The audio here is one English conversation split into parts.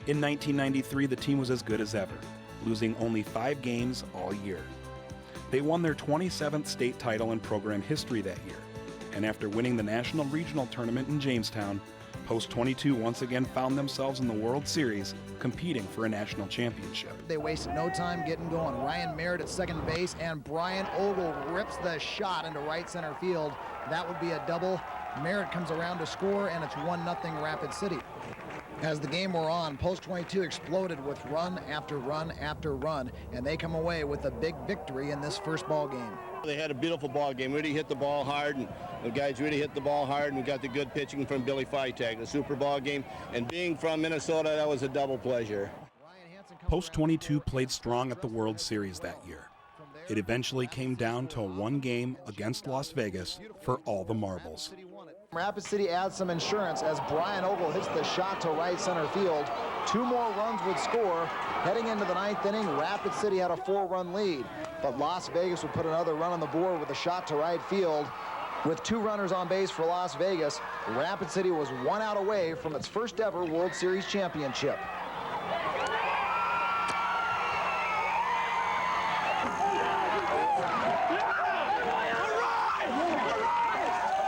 In 1993, the team was as good as ever, losing only 5 games all year. They won their 27th state title in program history that year, and after winning the National Regional Tournament in Jamestown, Post 22 once again found themselves in the World Series, competing for a national championship. They wasted no time getting going. Ryan Merritt at second base, and Brian Ogle rips the shot into right center field. That would be a double. Merritt comes around to score, and it's 1-0 Rapid City. As the game wore on, Post 22 exploded with run after run after run, and they come away with a big victory in this first ball game. They had a beautiful ball game, really hit the ball hard, and the guys really hit the ball hard, and we got the good pitching from Billy Freitag, the super ball game. And being from Minnesota, that was a double pleasure. Post 22 played strong at the World Series that year. It eventually came down to one game against Las Vegas for all the marbles. Rapid City adds some insurance as Brian Ogle hits the shot to right center field. 2 more runs would score. Heading into the 9th inning, Rapid City had a 4-run lead, but Las Vegas would put another run on the board with a shot to right field. With 2 runners on base for Las Vegas, Rapid City was 1 out away from its first ever World Series championship.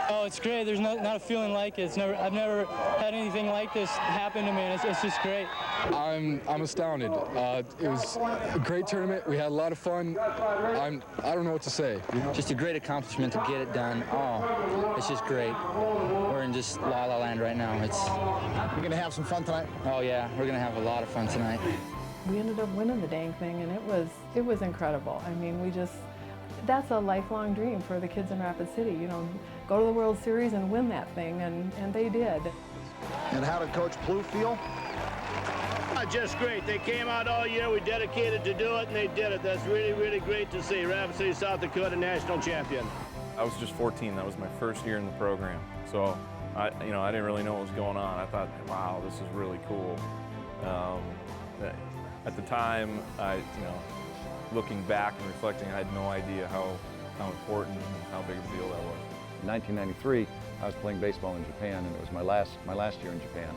Oh, it's great. There's not a feeling like it. I've never had anything like this happen to me, and it's just great. I'm astounded. It was a great tournament. We had a lot of fun. I don't know what to say. Just a great accomplishment to get it done. Oh, it's just great. We're in just la la land right now. You're gonna have some fun tonight? Oh yeah, we're gonna have a lot of fun tonight. We ended up winning the dang thing, and it was incredible. I mean, that's a lifelong dream for the kids in Rapid City, go to the World Series and win that thing, and they did. And how did Coach Plouffe feel? Just great. They came out all year. We dedicated to do it, and they did it. That's really, really great to see. Rapid City, South Dakota, national champion. I was just 14. That was my first year in the program. So, I didn't really know what was going on. I thought, wow, this is really cool. At the time, looking back and reflecting, I had no idea how important and how big of a deal that was. In 1993, I was playing baseball in Japan, and it was my last year in Japan.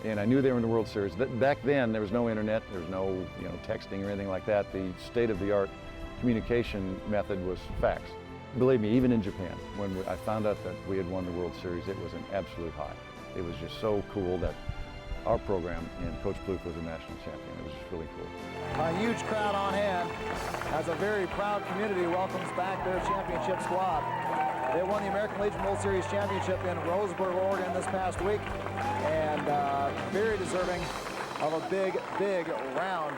And I knew they were in the World Series. Back then, there was no internet, there was no texting or anything like that. The state-of-the-art communication method was fax. Believe me, even in Japan, when I found out that we had won the World Series, it was an absolute high. It was just so cool that our program and Coach Plouffe was a national champion. It was just really cool. A huge crowd on hand as a very proud community welcomes back their championship squad. They won the American Legion World Series Championship in Roseburg, Oregon this past week, and very deserving of a big, big round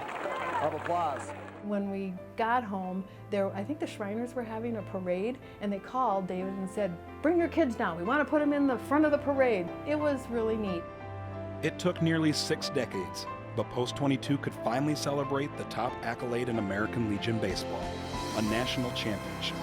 of applause. When we got home, I think the Shriners were having a parade, and they called David and said, "Bring your kids down. We want to put them in the front of the parade." It was really neat. It took nearly 6 decades, but Post 22 could finally celebrate the top accolade in American Legion baseball, a national championship.